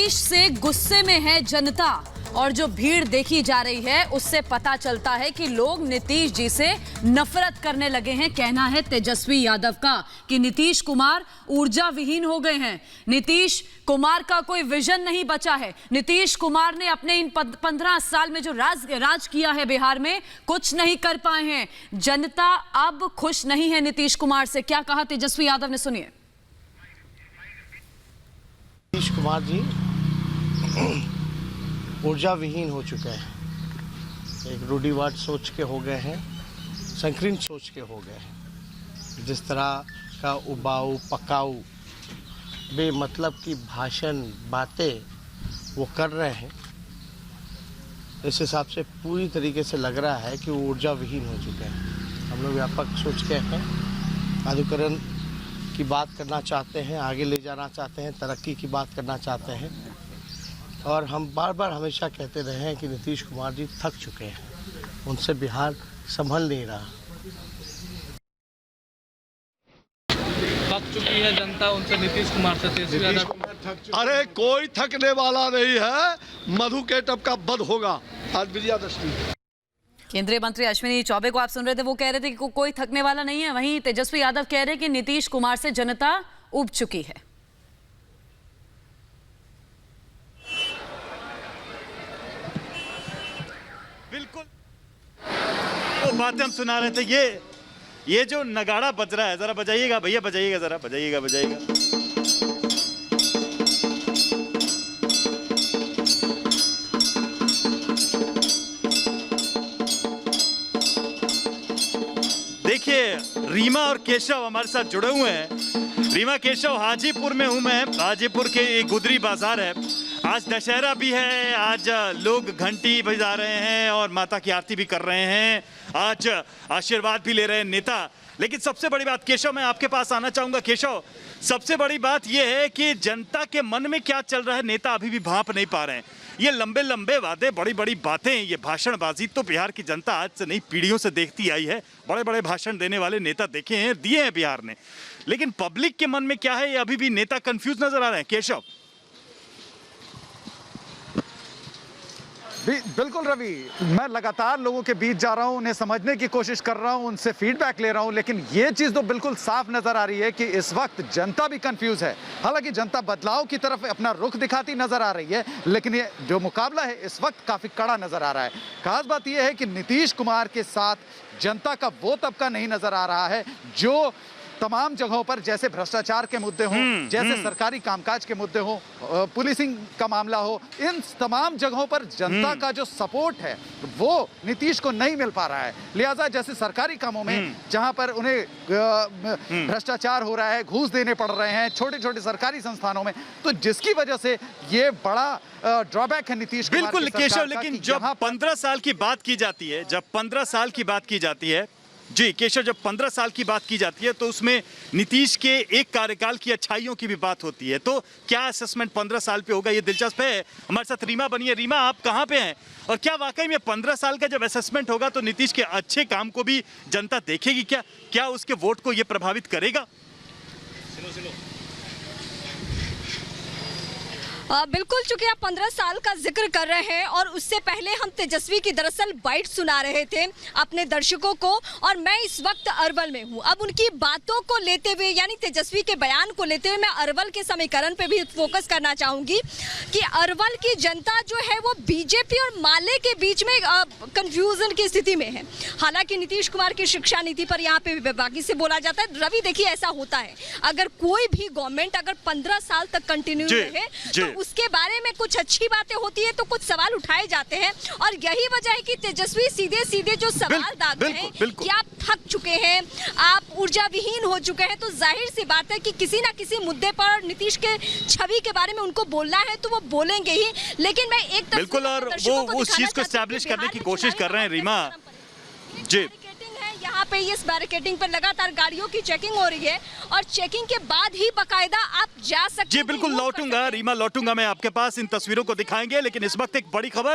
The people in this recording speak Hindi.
नीतीश से गुस्से में है जनता और जो भीड़ देखी जा रही है उससे पता चलता है कि लोग नीतीश जी से नफरत करने लगे हैं। कहना है तेजस्वी यादव का कि नीतीश कुमार ऊर्जा विहीन हो गए हैं। नीतीश कुमार का कोई विजन नहीं बचा है। नीतीश कुमार ने अपने इन 15 साल में जो राज किया है बिहार में, कुछ नहीं कर पाए हैं। जनता अब खुश नहीं है नीतीश कुमार से। क्या कहा तेजस्वी यादव ने, सुनिए। नीतीश कुमार जी ऊर्जा विहीन हो चुके हैं। एक रूढ़िवाद सोच के हो गए हैं, संकीर्ण सोच के हो गए हैं। जिस तरह का उबाऊ पकाऊ बेमतलब की भाषण बातें वो कर रहे हैं, इस हिसाब से पूरी तरीके से लग रहा है कि वो ऊर्जा विहीन हो चुके हैं। हम लोग व्यापक सोच के हैं, आधुनिकीकरण की बात करना चाहते हैं, आगे ले जाना चाहते हैं, तरक्की की बात करना चाहते हैं। और हम बार बार हमेशा कहते रहे हैं कि नीतीश कुमार जी थक चुके हैं, उनसे बिहार संभल नहीं रहा। थक चुकी है जनता उनसे, नीतीश कुमार से, तेजस्वी यादव। अरे कोई थकने वाला नहीं है। मधु के टप का बध होगा आज विजयादशमी। केंद्रीय मंत्री अश्विनी चौबे को आप सुन रहे थे, वो कह रहे थे कि कोई थकने वाला नहीं है। वहीं तेजस्वी यादव कह रहे हैं कि नीतीश कुमार से जनता ऊब चुकी है। बिल्कुल वो बातें हम सुना रहे थे। ये जो नगाड़ा बज रहा है, जरा बजाइएगा भैया, बजाइएगा जरा, बजाइएगा। देखिए, रीमा और केशव हमारे साथ जुड़े हुए हैं। रीमा केशव, हाजीपुर में हूं मैं। हाजीपुर के एक गुदरी बाजार है। आज दशहरा भी है, आज लोग घंटी बजा रहे हैं और माता की आरती भी कर रहे हैं। आज आशीर्वाद भी ले रहे हैं नेता। लेकिन सबसे बड़ी बात, केशव मैं आपके पास आना चाहूंगा। केशव, सबसे बड़ी बात यह है कि जनता के मन में क्या चल रहा है, नेता अभी भी भांप नहीं पा रहे हैं। ये लंबे लंबे वादे, बड़ी बड़ी बातें, ये भाषणबाजी तो बिहार की जनता आज से नहीं पीढ़ियों से देखती आई है। बड़े बड़े भाषण देने वाले नेता देखे हैं, दिए हैं बिहार ने। लेकिन पब्लिक के मन में क्या है, ये अभी भी नेता कंफ्यूज नजर आ रहे हैं। केशव। बिल्कुल रवि, मैं लगातार लोगों के बीच जा रहा हूं, उन्हें समझने की कोशिश कर रहा हूं, उनसे फीडबैक ले रहा हूं, लेकिन ये चीज तो बिल्कुल साफ नजर आ रही है कि इस वक्त जनता भी कंफ्यूज है। हालांकि जनता बदलाव की तरफ अपना रुख दिखाती नजर आ रही है, लेकिन ये जो मुकाबला है इस वक्त काफी कड़ा नजर आ रहा है। खास बात यह है कि नीतीश कुमार के साथ जनता का वो तबका नहीं नजर आ रहा है जो तमाम जगहों पर, जैसे भ्रष्टाचार के मुद्दे हों, जैसे सरकारी कामकाज के मुद्दे हों, पुलिसिंग का मामला हो, इन तमाम जगहों पर जनता का जो सपोर्ट है वो नीतीश को नहीं मिल पा रहा है। लिहाजा जैसे सरकारी कामों में जहां पर उन्हें भ्रष्टाचार हो रहा है, घूस देने पड़ रहे हैं छोटे छोटे सरकारी संस्थानों में, तो जिसकी वजह से ये बड़ा ड्रॉबैक है नीतीश कुमार। बिल्कुल केशव, लेकिन जब 15 साल की बात की जाती है, जब 15 साल की बात की जाती है, जी केशव, जब 15 साल की बात की जाती है तो उसमें नीतीश के एक कार्यकाल की अच्छाइयों की भी बात होती है। तो क्या असेसमेंट 15 साल पे होगा, ये दिलचस्प है। हमारे साथ रीमा बनी है। रीमा, आप कहाँ पे हैं और क्या वाकई में 15 साल का जब असेसमेंट होगा तो नीतीश के अच्छे काम को भी जनता देखेगी? क्या उसके वोट को ये प्रभावित करेगा? बिल्कुल, चूंकि आप 15 साल का जिक्र कर रहे हैं और उससे पहले हम तेजस्वी की दरअसल बाइट सुना रहे थे अपने दर्शकों को, और मैं इस वक्त अरवल में हूं। अब उनकी बातों को लेते हुए, यानी तेजस्वी के बयान को लेते हुए, मैं अरवल के समीकरण पे भी फोकस करना चाहूंगी कि अरवल की जनता जो है वो बीजेपी और माले के बीच में कंफ्यूजन की स्थिति में है। हालांकि नीतीश कुमार की शिक्षा नीति पर यहाँ पे बाकी से बोला जाता है। रवि, देखिए ऐसा होता है, अगर कोई भी गवर्नमेंट अगर 15 साल तक कंटिन्यू रहे तो उसके बारे में कुछ अच्छी बातें होती है तो कुछ सवाल उठाए जाते हैं, और यही वजह है कि तेजस्वी सीधे सीधे जो सवाल दागते हैं कि आप थक चुके हैं, आप ऊर्जा विहीन हो चुके हैं, तो जाहिर सी बात है कि किसी ना किसी मुद्दे पर नीतीश के छवि के बारे में उनको बोलना है तो वो बोलेंगे ही। लेकिन मैं एक बिल्कुल, और वो उस चीज को एस्टैब्लिश करने की कोशिश कर रहे हैं। रीमा जी, यहाँ पे इस बैरिकेडिंग पर लगातार गाड़ियों की चेकिंग हो रही है और चेकिंग के बाद ही बकायदा आप जा सकते हैं। जी बिल्कुल, लौटूंगा रीमा, लौटूंगा मैं आपके पास, इन तस्वीरों को दिखाएंगे। लेकिन इस वक्त एक बड़ी खबर